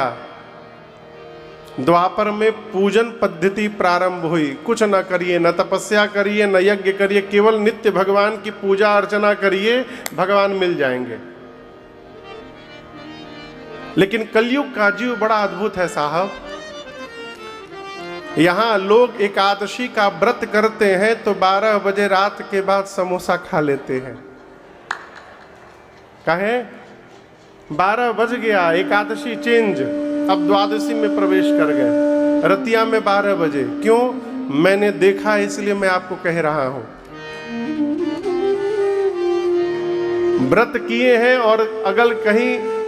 गया, द्वापर में पूजन पद्धति प्रारंभ हुई। कुछ न करिए, न तपस्या करिए, न यज्ञ करिए, केवल नित्य भगवान की पूजा अर्चना करिए, भगवान मिल जाएंगे। लेकिन कलयुग का जीव बड़ा अद्भुत है साहब। यहां लोग एकादशी का व्रत करते हैं तो 12 बजे रात के बाद समोसा खा लेते हैं। कहे 12 बज गया, एकादशी चेंज, अब द्वादशी में प्रवेश कर गए, रतिया में 12 बजे। क्यों? मैंने देखा इसलिए मैं आपको कह रहा हूं। व्रत किए हैं और अगर कहीं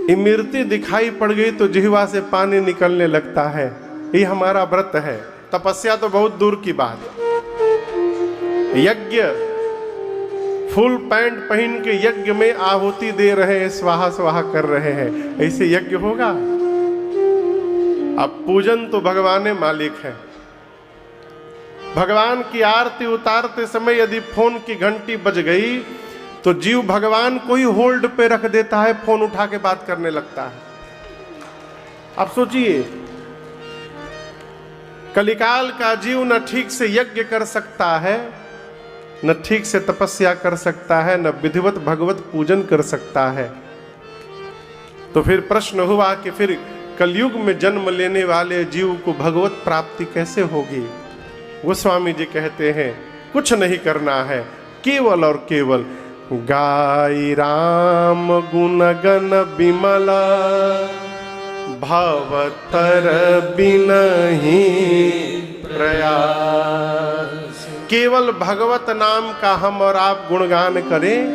इमरती दिखाई पड़ गई तो जिह्वा से पानी निकलने लगता है। ये हमारा व्रत है। तपस्या तो बहुत दूर की बात। यज्ञ, फुल पैंट पहन के यज्ञ में आहुति दे रहे हैं, स्वाहा स्वाहा कर रहे हैं, ऐसे यज्ञ होगा? अब पूजन तो भगवान मालिक है। भगवान की आरती उतारते समय यदि फोन की घंटी बज गई तो जीव भगवान को ही होल्ड पे रख देता है, फोन उठा के बात करने लगता है। अब सोचिए, कलिकाल का जीव न ठीक से यज्ञ कर सकता है, न ठीक से तपस्या कर सकता है, न विधिवत भगवत पूजन कर सकता है। तो फिर प्रश्न हुआ कि फिर कलयुग में जन्म लेने वाले जीव को भगवत प्राप्ति कैसे होगी? गोस्वामी जी कहते हैं कुछ नहीं करना है, केवल और केवल गाई राम गुण गण बिमला, भवतर बिनहि प्रयास। केवल भगवत नाम का हम और आप गुणगान करें,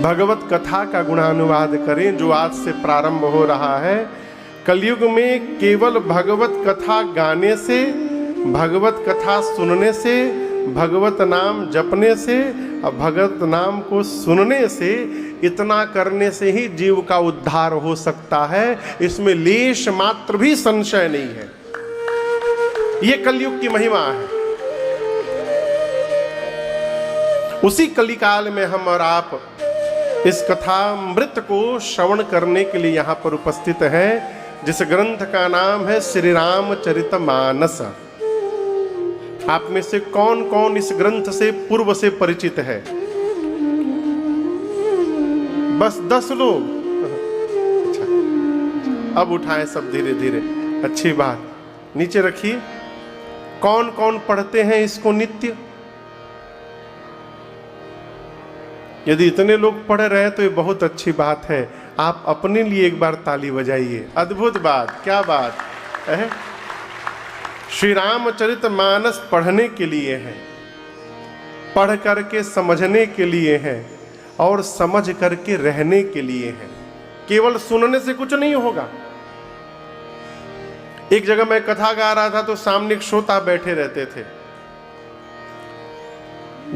भगवत कथा का गुणानुवाद करें, जो आज से प्रारंभ हो रहा है। कलयुग में केवल भगवत कथा गाने से, भगवत कथा सुनने से, भगवत नाम जपने से और भगवत नाम को सुनने से, इतना करने से ही जीव का उद्धार हो सकता है। इसमें लेश मात्र भी संशय नहीं है। ये कलयुग की महिमा है। उसी कलिकाल में हम और आप इस कथामृत को श्रवण करने के लिए यहाँ पर उपस्थित हैं, जिस ग्रंथ का नाम है श्री रामचरितमानस। आप में से कौन कौन इस ग्रंथ से पूर्व से परिचित है? बस 10 लोग। अच्छा, अब उठाएं सब धीरे धीरे, अच्छी बात। नीचे रखिए। कौन कौन पढ़ते हैं इसको नित्य? यदि इतने लोग पढ़ रहे हैं तो ये बहुत अच्छी बात है। आप अपने लिए एक बार ताली बजाइए। अद्भुत बात, क्या बात है। श्री रामचरितमानस पढ़ने के लिए है, पढ़ करके समझने के लिए है और समझ करके रहने के लिए है। केवल सुनने से कुछ नहीं होगा। एक जगह मैं कथा गा रहा था तो सामने एक श्रोता बैठे रहते थे।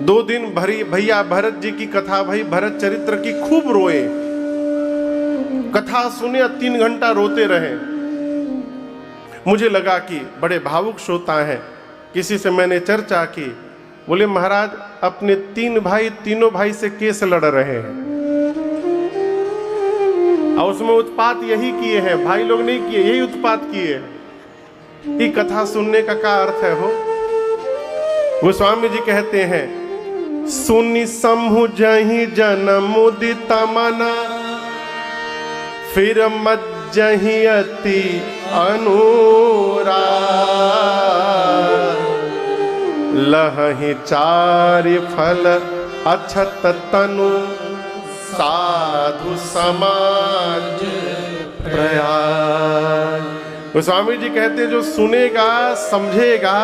2 दिन भैया भरत जी की कथा, भाई भरत चरित्र की खूब रोए, कथा सुने 3 घंटा रोते रहे। मुझे लगा कि बड़े भावुक श्रोता हैं। किसी से मैंने चर्चा की, बोले महाराज अपने 3 भाई, तीनों भाई से केस लड़ रहे हैं और उसमें उत्पात यही किए हैं, भाई लोग नहीं किए, यही उत्पात किए हैं। ये कथा सुनने का क्या अर्थ है हो? गोस्वामी जी कहते हैं सुनि समूह जही जन मुदित मना, फिर मज्जहि अति अनुराग, लहहि चारि फल अछत तनु, साधु समाज प्रयाग। गोस्वामी जी कहते हैं जो सुनेगा, समझेगा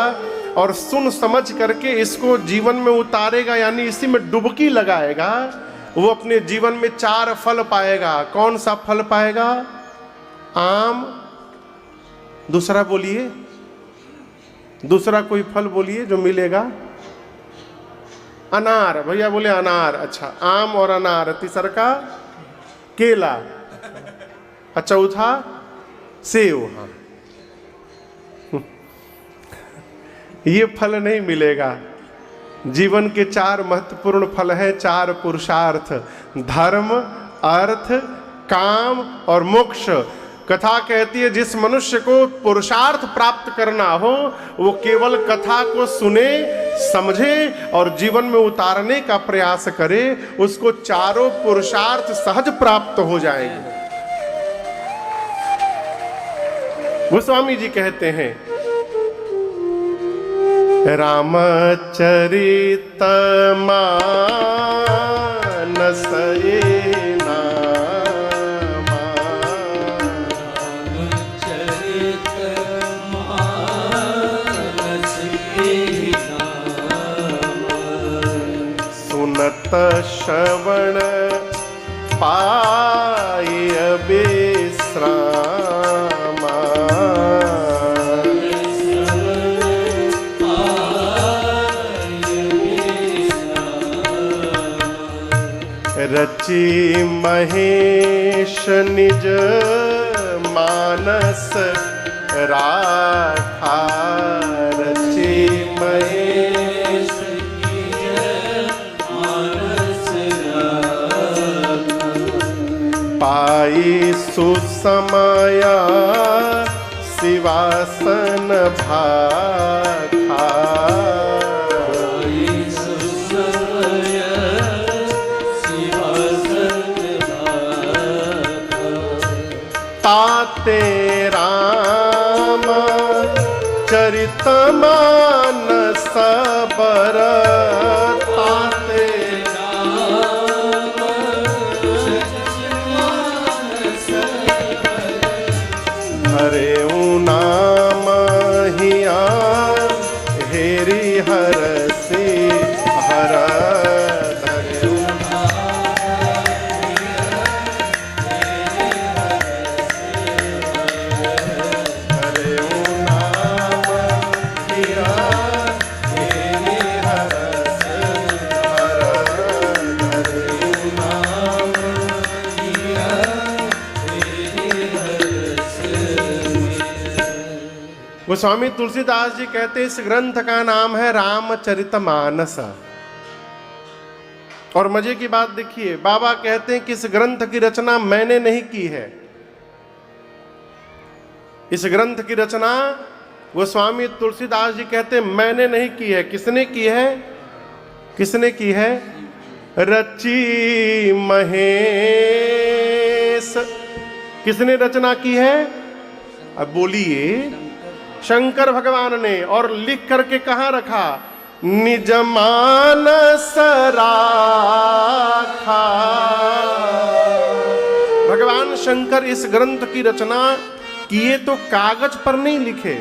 और सुन समझ करके इसको जीवन में उतारेगा, यानी इसी में डुबकी लगाएगा, वो अपने जीवन में 4 फल पाएगा। कौन सा फल पाएगा? आम, दूसरा बोलिए, दूसरा कोई फल बोलिए जो मिलेगा। अनार, भैया बोले अनार। अच्छा, आम और अनार। तीसरा का केला। चौथा सेव। हाँ, ये फल नहीं मिलेगा। जीवन के 4 महत्वपूर्ण फल हैं, 4 पुरुषार्थ, धर्म, अर्थ, काम और मोक्ष। कथा कहती है जिस मनुष्य को पुरुषार्थ प्राप्त करना हो वो केवल कथा को सुने, समझे और जीवन में उतारने का प्रयास करे, उसको चारों पुरुषार्थ सहज प्राप्त हो जाएंगे। गोस्वामी जी कहते हैं रामचरित मानस ये नामा, रामचरित मानस ये नामा, सुनत श्रवण पाय विश्रामा, रचि महेश निज मानस राखा, रचि महेश निज मानस राखा, पाई सुसमया शिवासन भाखा, ताते राम चरित मानस बर, ताते राम चरित मानस बर, हरे नाम हिया हेरी हरसी हर, गोस्वामी तुलसीदास जी कहते इस ग्रंथ का नाम है रामचरितमानस। और मजे की बात देखिए, बाबा कहते हैं कि इस ग्रंथ की रचना मैंने नहीं की है। इस ग्रंथ की रचना गोस्वामी तुलसीदास जी कहते हैं मैंने नहीं की है। किसने की है? किसने की है? रचि महेश। किसने रचना की है? अब बोलिए। शंकर भगवान ने। और लिख करके कहां रखा? निज मानस राखा। भगवान शंकर इस ग्रंथ की रचना किए तो कागज पर नहीं लिखे।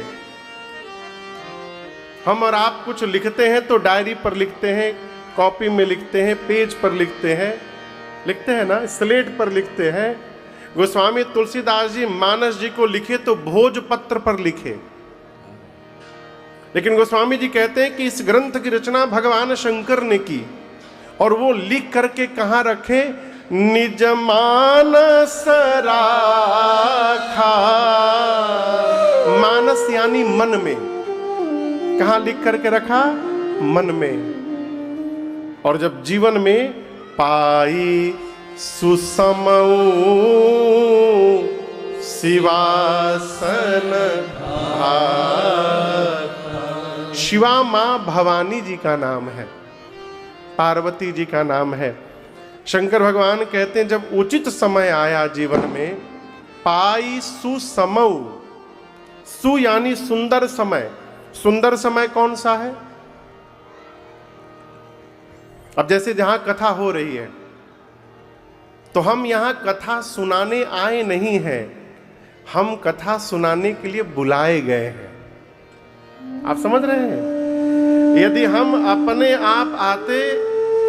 हम और आप कुछ लिखते हैं तो डायरी पर लिखते हैं, कॉपी में लिखते हैं, पेज पर लिखते हैं ना, स्लेट पर लिखते हैं। गोस्वामी तुलसीदास जी मानस जी को लिखे तो भोजपत्र पर लिखे। लेकिन गोस्वामी जी कहते हैं कि इस ग्रंथ की रचना भगवान शंकर ने की। और वो लिख करके कहां रखे? निज मानस राखा। मानस यानी मन में। कहां लिख करके रखा? मन में। और जब जीवन में पाई सुसमऊ शिवासन भाखा। शिवा मां भवानी जी का नाम है, पार्वती जी का नाम है। शंकर भगवान कहते हैं जब उचित समय आया जीवन में, पाई सुसमऊ। सु यानी सुंदर समय। सुंदर समय कौन सा है? अब जैसे जहां कथा हो रही है तो हम यहां कथा सुनाने आए नहीं हैं, हम कथा सुनाने के लिए बुलाए गए हैं। आप समझ रहे हैं? यदि हम अपने आप आते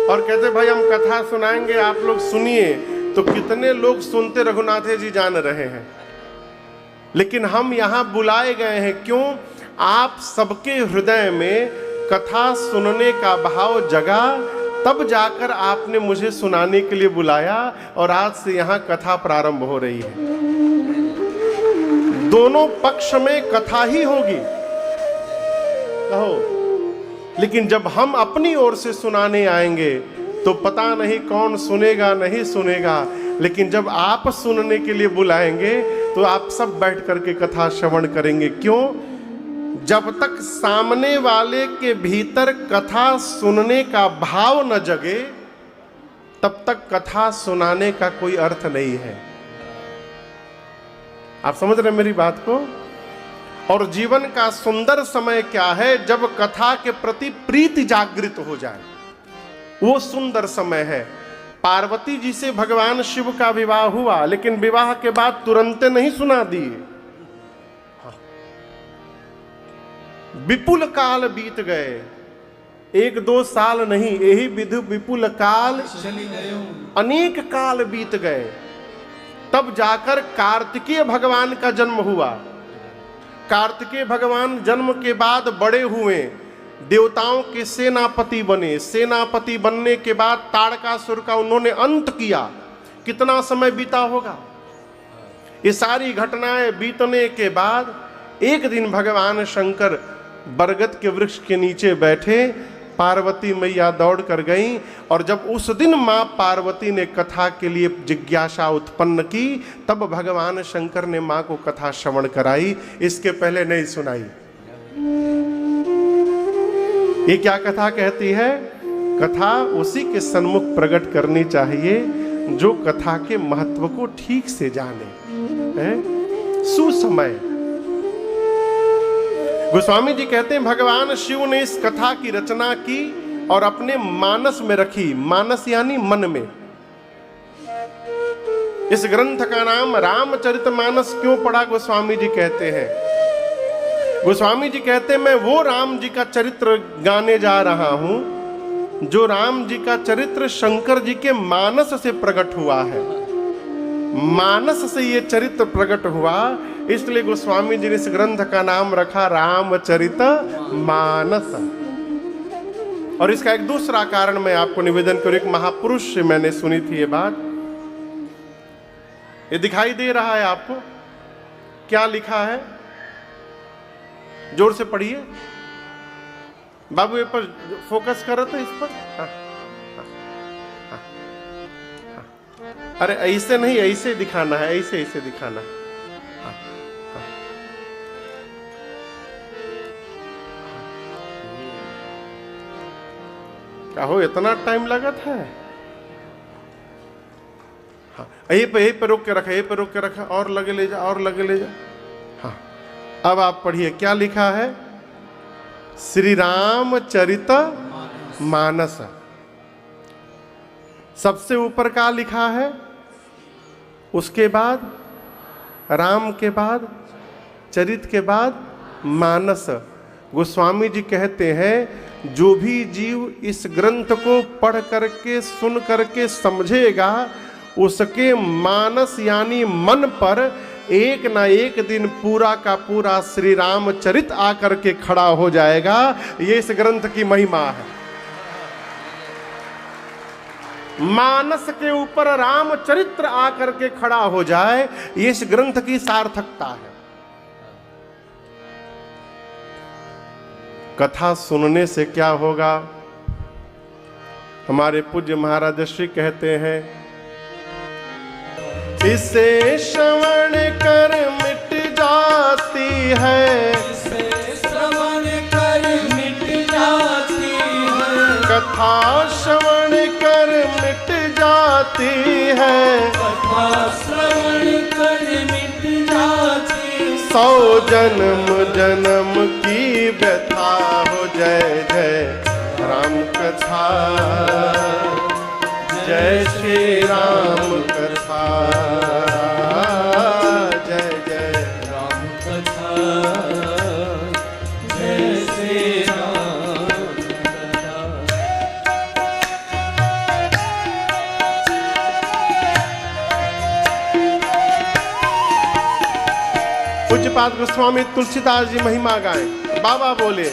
और कहते भाई हम कथा सुनाएंगे, आप लोग सुनिए, तो कितने लोग सुनते रघुनाथे जी जान रहे हैं। लेकिन हम यहां बुलाए गए हैं। क्यों? आप सबके हृदय में कथा सुनने का भाव जगा, तब जाकर आपने मुझे सुनाने के लिए बुलाया। और आज से यहां कथा प्रारंभ हो रही है। दोनों पक्ष में कथा ही होगी, कहो। लेकिन जब हम अपनी ओर से सुनाने आएंगे तो पता नहीं कौन सुनेगा नहीं सुनेगा। लेकिन जब आप सुनने के लिए बुलाएंगे तो आप सब बैठ करके कथा श्रवण करेंगे। क्यों? जब तक सामने वाले के भीतर कथा सुनने का भाव न जगे तब तक कथा सुनाने का कोई अर्थ नहीं है। आप समझ रहे हैं मेरी बात को? और जीवन का सुंदर समय क्या है? जब कथा के प्रति प्रीति जागृत हो जाए, वो सुंदर समय है। पार्वती जी से भगवान शिव का विवाह हुआ, लेकिन विवाह के बाद तुरंत नहीं सुना दिए। विपुल काल बीत गए, 1-2 साल नहीं, यही विधु विपुल काल चली गयो अनेक काल बीत गए। तब जाकर कार्तिकेय भगवान का जन्म हुआ। कार्तिकेय भगवान जन्म के बाद बड़े हुए, देवताओं के सेनापति बने। सेनापति बनने के बाद ताड़कासुर का उन्होंने अंत किया। कितना समय बीता होगा? ये सारी घटनाएं बीतने के बाद एक दिन भगवान शंकर बरगद के वृक्ष के नीचे बैठे, पार्वती मैया दौड़ कर गईं। और जब उस दिन मां पार्वती ने कथा के लिए जिज्ञासा उत्पन्न की, तब भगवान शंकर ने मां को कथा श्रवण कराई, इसके पहले नहीं सुनाई। ये क्या कथा कहती है? कथा उसी के सन्मुख प्रकट करनी चाहिए जो कथा के महत्व को ठीक से जाने। है सुसमय। गोस्वामी जी कहते हैं भगवान शिव ने इस कथा की रचना की और अपने मानस में रखी। मानस यानी मन में। इस ग्रंथ का नाम रामचरितमानस क्यों पड़ा? गोस्वामी जी कहते हैं, गोस्वामी जी कहते हैं मैं वो राम जी का चरित्र गाने जा रहा हूं जो राम जी का चरित्र शंकर जी के मानस से प्रकट हुआ है। मानस से ये चरित्र प्रकट हुआ, इसलिए गोस्वामी जी ने इस ग्रंथ का नाम रखा रामचरित मानस। और इसका एक दूसरा कारण मैं आपको निवेदन करूं। एक महापुरुष से मैंने सुनी थी ये बात। ये दिखाई दे रहा है आपको? क्या लिखा है? जोर से पढ़िए बाबू, ये पर फोकस करो तो इस पर। हाँ, हाँ, हाँ, हाँ। अरे ऐसे नहीं, ऐसे दिखाना है, ऐसे ऐसे दिखाना है। हाँ, हाँ। क्या हो, इतना टाइम लगा था? हाँ, यही पे रोक के रखा, यही पे रोक के रखा, और लगे ले जा, और लगे ले जा। हाँ, अब आप पढ़िए क्या लिखा है? श्री रामचरित मानस। सबसे ऊपर का लिखा है, उसके बाद राम के बाद, चरित के बाद मानस। गोस्वामी जी कहते हैं जो भी जीव इस ग्रंथ को पढ़ करके सुन करके समझेगा, उसके मानस यानी मन पर एक ना एक दिन पूरा का पूरा श्री रामचरित आकर के खड़ा हो जाएगा। ये इस ग्रंथ की महिमा है। मानस के ऊपर रामचरित्र आकर के खड़ा हो जाए, ये इस ग्रंथ की सार्थकता है। कथा सुनने से क्या होगा? हमारे पूज्य महाराज श्री कहते हैं, इसे श्रवण कर मिट जाती है, इसे श्रवण कर मिट जाती है, कथा श्रवण कर मिट जाती है, कथा श्रवण कर मिट जाती है, 100 जन्म जन्म की व्यथा हो। जय जय राम कथा, जय श्री राम कथा, जय जय राम कथा, जय श्री राम कथा। पूज्यपाद गोस्वामी तुलसीदास जी महिमा गाए। बाबा बोले,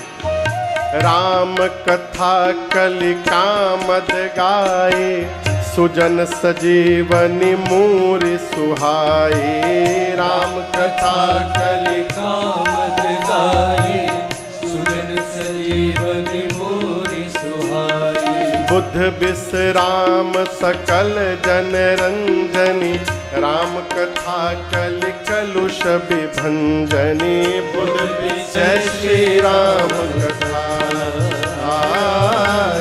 राम कथा कलि कामद गाए, सुजन सजीवनी मूरि सुहाए। राम कथा कलि कामद गाए, सुजन सजीवनी मोरि सुहाए। बुध विश्राम सकल जन रंजनी, राम कथा कल कलुष विभंजनी। बुध जय श्री राम कथा,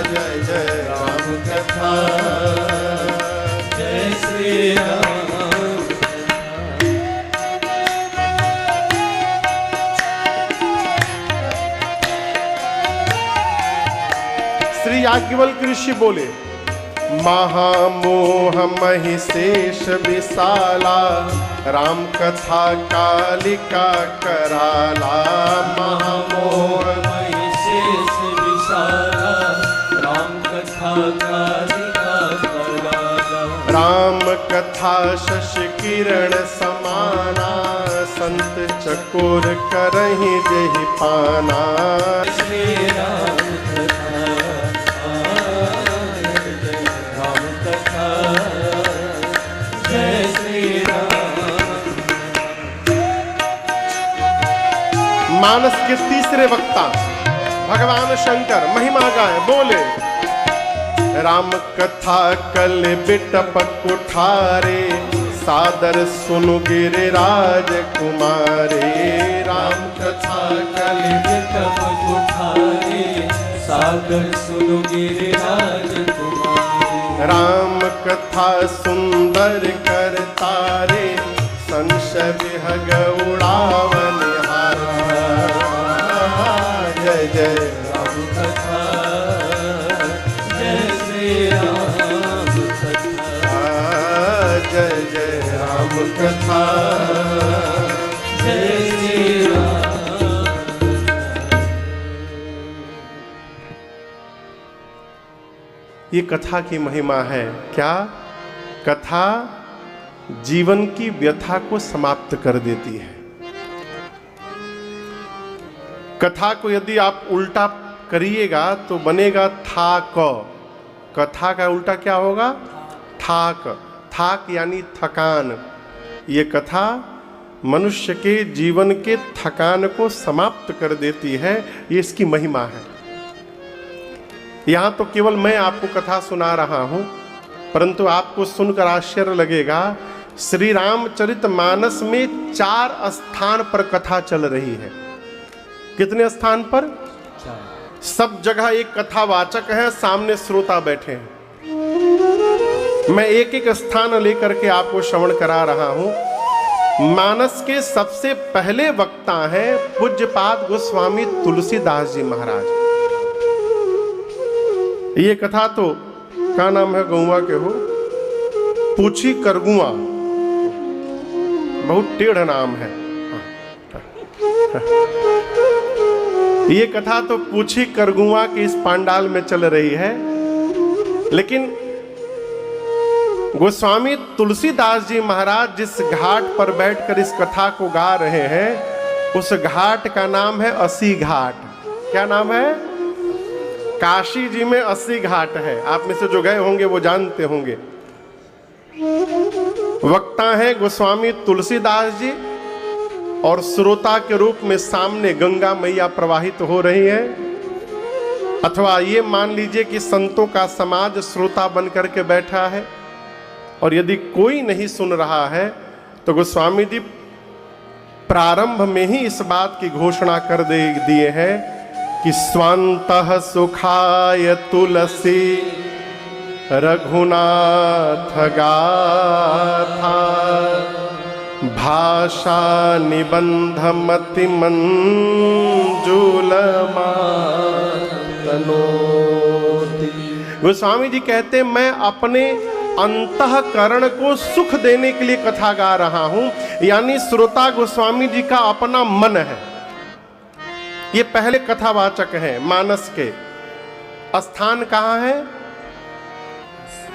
जय जय राम कथा, जय श्री राम। श्री याज्ञवल्क्य ऋषि बोले, महामोह महिषेष विशाला, राम कथा कालिका कराला। महामोह महिषेष विशाला, राम कथा कालिका कराला। राम कथा शशि किरण समाना, संत चकोर करहि जेहि पाना। श्री राम कथा, राम कथा, जय श्री राम। मानस के तीसरे वक्ता भगवान शंकर महिमा गाए, बोले, राम कथा कल बिटप कुठारे, सादर सुनु गिरिराज कुमारे। राम कथा कल बिटप कुठारे, सादर सुनु गिरिराज कुमारे। राम कथा सुंदर करतारे, संशय विहग उड़ावन हारा। जय जय राम कथा, जय श्री राम कथा, जय जय राम कथा, जय श्री राम। ये कथा की महिमा है। क्या? कथा जीवन की व्यथा को समाप्त कर देती है। कथा को यदि आप उल्टा करिएगा तो बनेगा थाक। कथा का उल्टा क्या होगा? थाक। थाक यानी थकान। ये कथा मनुष्य के जीवन के थकान को समाप्त कर देती है। ये इसकी महिमा है। यहाँ तो केवल मैं आपको कथा सुना रहा हूँ, परंतु आपको सुनकर आश्चर्य लगेगा, श्री रामचरितमानस में 4 स्थान पर कथा चल रही है। कितने स्थान पर? सब जगह एक कथावाचक है, सामने श्रोता बैठे हैं। मैं एक एक स्थान लेकर के आपको श्रवण करा रहा हूं। मानस के सबसे पहले वक्ता हैं पूज्यपाद गोस्वामी तुलसीदास जी महाराज। ये कथा तो क्या नाम है गौवा के हो? पूछी करगुआ। बहुत टेढ़ नाम है। ये कथा तो पूछी करगुआ की इस पांडाल में चल रही है, लेकिन गोस्वामी तुलसीदास जी महाराज जिस घाट पर बैठकर इस कथा को गा रहे हैं, उस घाट का नाम है अस्सी घाट। क्या नाम है? काशी जी में 80 घाट है। आप में से जो गए होंगे वो जानते होंगे। वक्ता हैं गोस्वामी तुलसीदास जी और श्रोता के रूप में सामने गंगा मैया प्रवाहित हो रही है, अथवा ये मान लीजिए कि संतों का समाज श्रोता बन करके बैठा है। और यदि कोई नहीं सुन रहा है तो गोस्वामी जी प्रारंभ में ही इस बात की घोषणा कर दिए हैं कि स्वान्तः सुखाय तुलसी रघुनाथ गाथा, भाषा निबंध मति मंजुलमातनोति। गोस्वामी जी कहते हैं, मैं अपने अंतःकरण को सुख देने के लिए कथा गा रहा हूं। यानी श्रोता गोस्वामी जी का अपना मन है। ये पहले कथावाचक हैं। मानस के स्थान कहाँ है?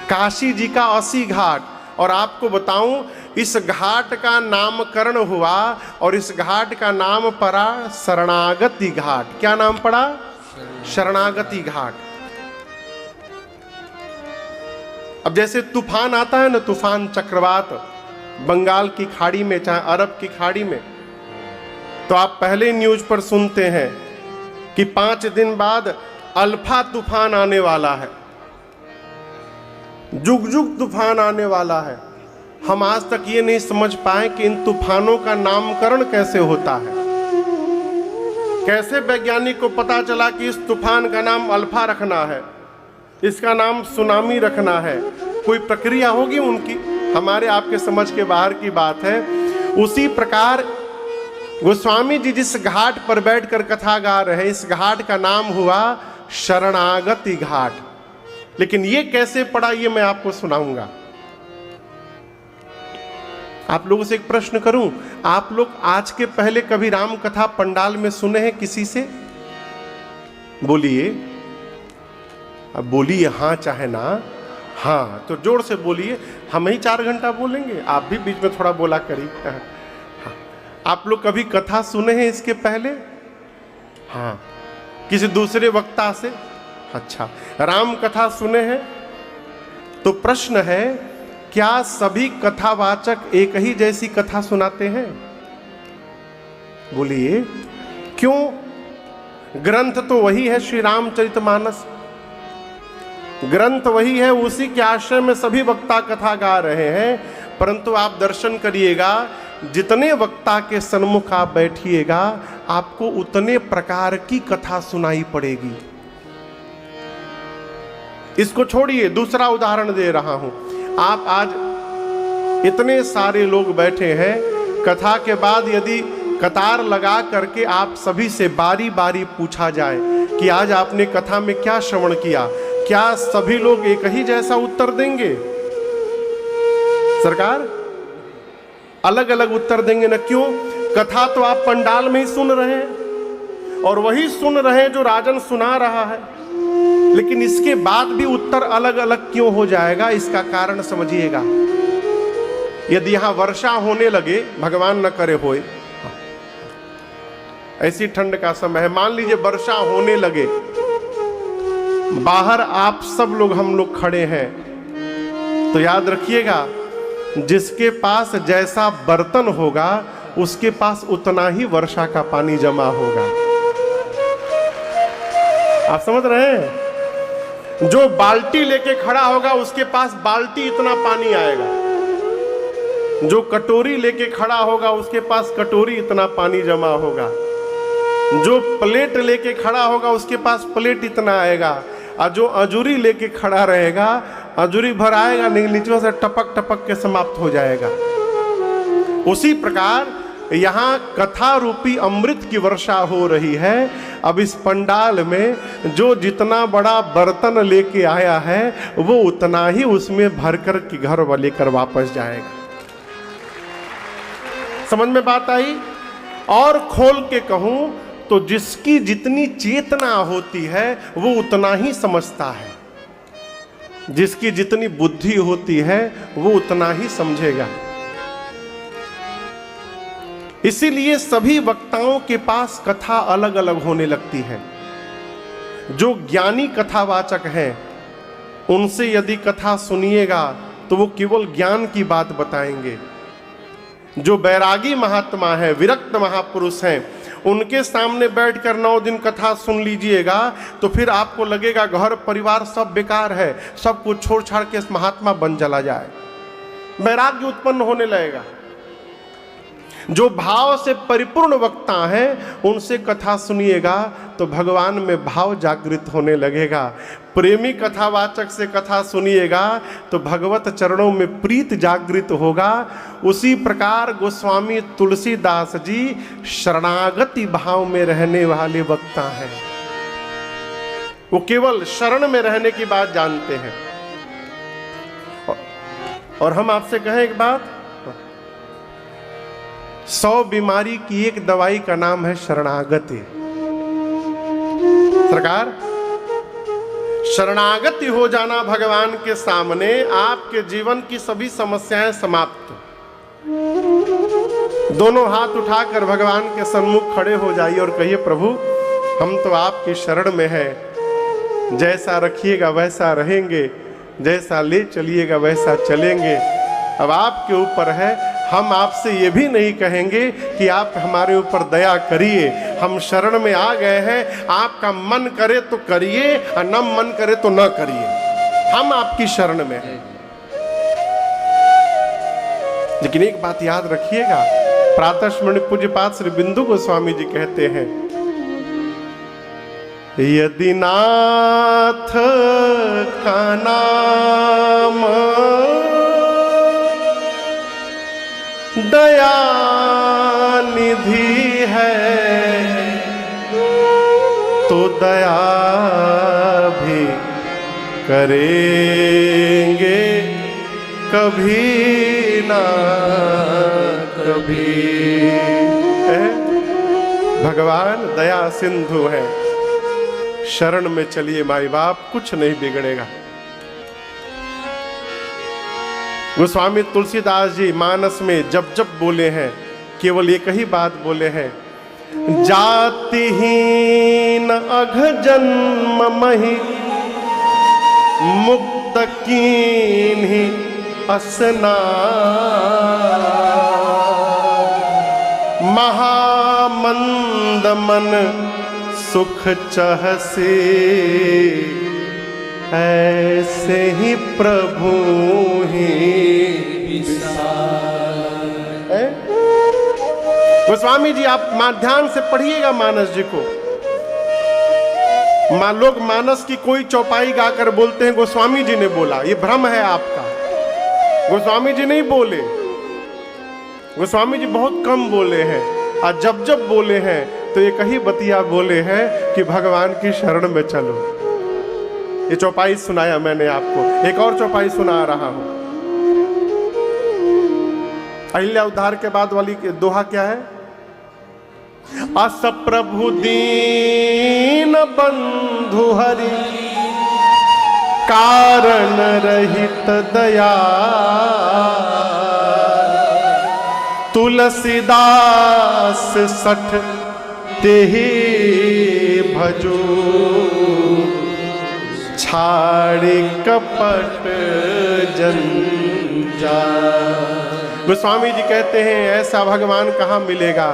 काशी जी का 80 घाट। और आपको बताऊं, इस घाट का नामकरण हुआ और इस घाट का नाम पड़ा शरणागति घाट। क्या नाम पड़ा? शरणागति घाट। अब जैसे तूफान आता है ना, तूफान चक्रवात बंगाल की खाड़ी में चाहे अरब की खाड़ी में, तो आप पहले न्यूज पर सुनते हैं कि 5 दिन बाद अल्फा तूफान आने वाला है। जुग जुग तूफान आने वाला है। हम आज तक ये नहीं समझ पाए कि इन तूफानों का नामकरण कैसे होता है। कैसे वैज्ञानिक को पता चला कि इस तूफान का नाम अल्फा रखना है, इसका नाम सुनामी रखना है। कोई प्रक्रिया होगी उनकी, हमारे आपके समझ के बाहर की बात है। उसी प्रकार गोस्वामी जी जिस घाट पर बैठकर कथा गा रहे हैं, इस घाट का नाम हुआ शरणागति घाट। लेकिन ये कैसे पड़ा, ये मैं आपको सुनाऊंगा। आप लोगों से एक प्रश्न करूं, आप लोग आज के पहले कभी राम कथा पंडाल में सुने हैं किसी से? बोलिए, अब बोलिए हाँ चाहे ना। हाँ तो जोर से बोलिए, हम ही 4 घंटा बोलेंगे, आप भी बीच में थोड़ा बोला करिए। हाँ। आप लोग कभी कथा सुने हैं इसके पहले? हाँ, किसी दूसरे वक्ता से? अच्छा, राम कथा सुने हैं? तो प्रश्न है, क्या सभी कथावाचक एक ही जैसी कथा सुनाते हैं? बोलिए क्यों? ग्रंथ तो वही है, श्री रामचरितमानस ग्रंथ वही है, उसी के आश्रय में सभी वक्ता कथा गा रहे हैं। परंतु आप दर्शन करिएगा, जितने वक्ता के सन्मुख आप बैठिएगा, आपको उतने प्रकार की कथा सुनाई पड़ेगी। इसको छोड़िए, दूसरा उदाहरण दे रहा हूं। आप आज इतने सारे लोग बैठे हैं, कथा के बाद यदि कतार लगा करके आप सभी से बारी बारी पूछा जाए कि आज आपने कथा में क्या श्रवण किया, क्या सभी लोग एक ही जैसा उत्तर देंगे? सरकार अलग अलग उत्तर देंगे ना। क्यों? कथा तो आप पंडाल में ही सुन रहे हैं और वही सुन रहे हैं जो राजन सुना रहा है, लेकिन इसके बाद भी उत्तर अलग अलग क्यों हो जाएगा? इसका कारण समझिएगा। यदि यहां वर्षा होने लगे, भगवान न करे होए, ऐसी ठंड का समय है, मान लीजिए वर्षा होने लगे, बाहर आप सब लोग हम लोग खड़े हैं, तो याद रखिएगा, जिसके पास जैसा बर्तन होगा उसके पास उतना ही वर्षा का पानी जमा होगा। आप समझ रहे हैं? जो बाल्टी लेके खड़ा होगा उसके पास बाल्टी इतना पानी आएगा, जो कटोरी लेके खड़ा होगा उसके पास कटोरी इतना पानी जमा होगा, जो प्लेट लेके खड़ा होगा उसके पास प्लेट इतना आएगा, और जो अजूरी लेके खड़ा रहेगा अजूरी भर आएगा, नीचे से टपक टपक के समाप्त हो जाएगा। उसी प्रकार यहाँ कथा रूपी अमृत की वर्षा हो रही है। अब इस पंडाल में जो जितना बड़ा बर्तन लेके आया है वो उतना ही उसमें भरकर के घर लेकर वापस जाएगा। समझ में बात आई? और खोल के कहूं तो जिसकी जितनी चेतना होती है वो उतना ही समझता है, जिसकी जितनी बुद्धि होती है वो उतना ही समझेगा। इसीलिए सभी वक्ताओं के पास कथा अलग अलग होने लगती है। जो ज्ञानी कथावाचक हैं उनसे यदि कथा सुनिएगा तो वो केवल ज्ञान की बात बताएंगे। जो बैरागी महात्मा है, विरक्त महापुरुष हैं, उनके सामने बैठकर 9 दिन कथा सुन लीजिएगा तो फिर आपको लगेगा घर परिवार सब बेकार है, सब कुछ छोड़ छाड़ के महात्मा बन चला जाए, वैराग्य उत्पन्न होने लगेगा। जो भाव से परिपूर्ण वक्ता हैं उनसे कथा सुनिएगा तो भगवान में भाव जागृत होने लगेगा। प्रेमी कथावाचक से कथा सुनिएगा तो भगवत चरणों में प्रीत जागृत होगा। उसी प्रकार गोस्वामी तुलसीदास जी शरणागति भाव में रहने वाले वक्ता हैं। वो केवल शरण में रहने की बात जानते हैं। और हम आपसे कहें एक बात, 100 बीमारी की एक दवाई का नाम है शरणागति। सरकार, शरणागति हो जाना भगवान के सामने, आपके जीवन की सभी समस्याएं समाप्त। दोनों हाथ उठाकर भगवान के सन्मुख खड़े हो जाइए और कहिए, प्रभु हम तो आपकी शरण में हैं, जैसा रखिएगा वैसा रहेंगे, जैसा ले चलिएगा वैसा चलेंगे। अब आपके ऊपर है, हम आपसे ये भी नहीं कहेंगे कि आप हमारे ऊपर दया करिए, हम शरण में आ गए हैं, आपका मन करे तो करिए और न मन करे तो न करिए। हम आपकी शरण में हैं। लेकिन एक बात याद रखिएगा, प्रातः स्मरण पूज्यपाद श्री बिंदु गोस्वामी जी कहते हैं, यदि नाथ का नाम दया निधि है, तो दया भी करेंगे कभी ना कभी। भगवान दया सिंधु है, शरण में चलिए माई बाप, कुछ नहीं बिगड़ेगा। गोस्वामी तुलसीदास जी मानस में जब जब बोले हैं, केवल एक ही बात बोले हैं, जातिहीन अघ जन्म महि मुक्त कीन्हि अस्नान, महामंद मन सुख चहसे, ऐसे ही प्रभु ही विसार। गोस्वामी जी आप ध्यान से पढ़िएगा मानस जी को। लोग मानस की कोई चौपाई गाकर बोलते हैं गोस्वामी जी ने बोला, ये भ्रम है आपका। गोस्वामी जी नहीं बोले, गोस्वामी जी बहुत कम बोले हैं, और जब जब बोले हैं तो एक ही बतिया बोले हैं कि भगवान की शरण में चलो। ये चौपाई सुनाया मैंने आपको, एक और चौपाई सुना रहा हूं। अहिल्या उद्धार के बाद वाली दोहा क्या है? अस प्रभु दीन बंधु हरि, कारण रहित दया, तुलसीदास सठ तेहि भजो, छाड़ी कपट जंजाल। गोस्वामी जी कहते हैं ऐसा भगवान कहाँ मिलेगा।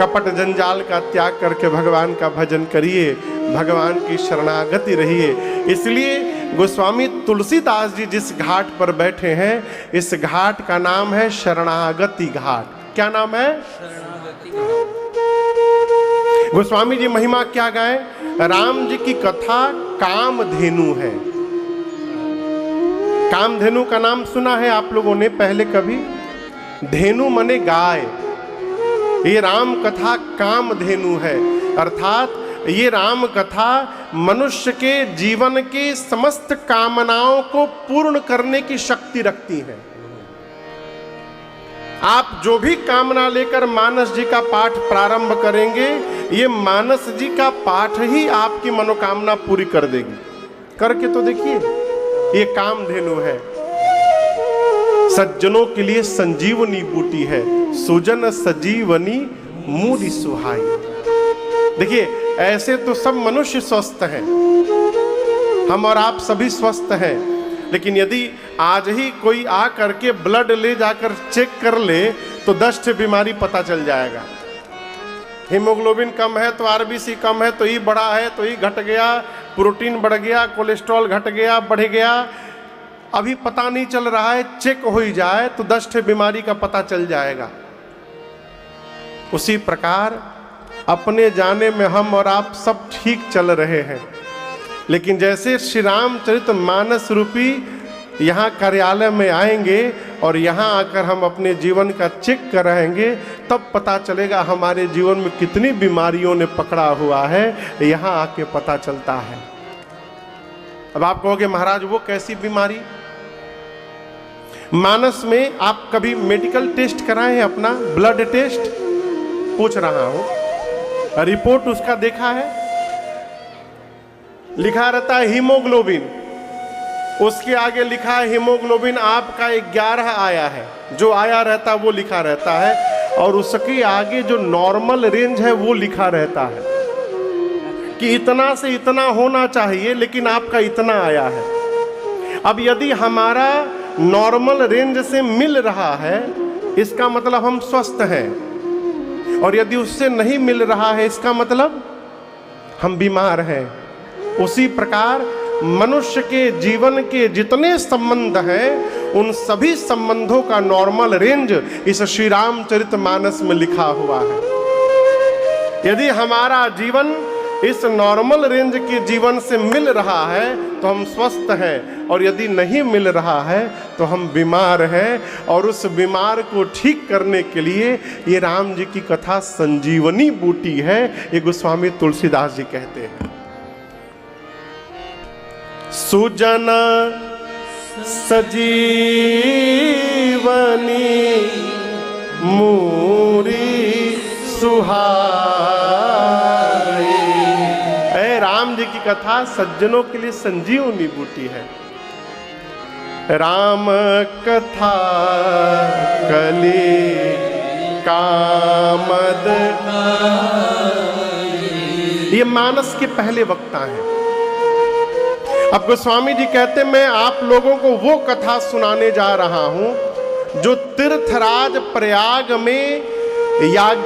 कपट जंजाल का त्याग करके भगवान का भजन करिए, भगवान की शरणागति रहिए। इसलिए गोस्वामी तुलसीदास जी जिस घाट पर बैठे हैं, इस घाट का नाम है शरणागति घाट। क्या नाम है? गोस्वामी जी महिमा क्या गाए? राम जी की कथा कामधेनु है। कामधेनु का नाम सुना है आप लोगों ने पहले कभी? धेनु मने गाय। ये राम कथा कामधेनु है, अर्थात ये राम कथा मनुष्य के जीवन के समस्त कामनाओं को पूर्ण करने की शक्ति रखती है। आप जो भी कामना लेकर मानस जी का पाठ प्रारंभ करेंगे, ये मानस जी का पाठ ही आपकी मनोकामना पूरी कर देगी। करके तो देखिए, ये कामधेनु है। सज्जनों के लिए संजीवनी बूटी है, सुजन सजीवनी मूढ़ि सुहाई। देखिए ऐसे तो सब मनुष्य स्वस्थ हैं, हम और आप सभी स्वस्थ हैं, लेकिन यदि आज ही कोई आ करके ब्लड ले जाकर चेक कर ले तो 10 बीमारी पता चल जाएगा। हीमोग्लोबिन कम है तो आरबीसी कम है, तो ई बढ़ा है तो ई घट गया, प्रोटीन बढ़ गया, कोलेस्ट्रॉल घट गया, बढ़ गया, अभी पता नहीं चल रहा है, चेक हो ही जाए तो 10 बीमारी का पता चल जाएगा। उसी प्रकार अपने जाने में हम और आप सब ठीक चल रहे हैं, लेकिन जैसे श्री रामचरित मानस रूपी यहाँ कार्यालय में आएंगे और यहाँ आकर हम अपने जीवन का चेक कराएंगे, तब पता चलेगा हमारे जीवन में कितनी बीमारियों ने पकड़ा हुआ है, यहाँ आके पता चलता है। अब आप कहोगे महाराज वो कैसी बीमारी? मानस में आप कभी मेडिकल टेस्ट कराए हैं? अपना ब्लड टेस्ट पूछ रहा हूं, रिपोर्ट उसका देखा है? लिखा रहता है हीमोग्लोबिन, उसके आगे लिखा है हीमोग्लोबिन आपका 11 आया है, जो आया रहता है वो लिखा रहता है, और उसके आगे जो नॉर्मल रेंज है वो लिखा रहता है कि इतना से इतना होना चाहिए, लेकिन आपका इतना आया है। अब यदि हमारा नॉर्मल रेंज से मिल रहा है, इसका मतलब हम स्वस्थ हैं, और यदि उससे नहीं मिल रहा है, इसका मतलब हम बीमार हैं। उसी प्रकार मनुष्य के जीवन के जितने संबंध हैं उन सभी संबंधों का नॉर्मल रेंज इस श्री रामचरितमानस में लिखा हुआ है। यदि हमारा जीवन इस नॉर्मल रेंज के जीवन से मिल रहा है तो हम स्वस्थ हैं, और यदि नहीं मिल रहा है तो हम बीमार हैं। और उस बीमार को ठीक करने के लिए ये राम जी की कथा संजीवनी बूटी है, ये गोस्वामी तुलसीदास जी कहते हैं। सुजन सजीवनी मूरी सुहाई। ऐ राम जी की कथा सज्जनों के लिए संजीवनी बूटी है। राम कथा कली कामद, ये मानस के पहले वक्ता हैं। अब गोस्वामी जी कहते मैं आप लोगों को वो कथा सुनाने जा रहा हूं जो तीर्थराज प्रयाग में याज्ञ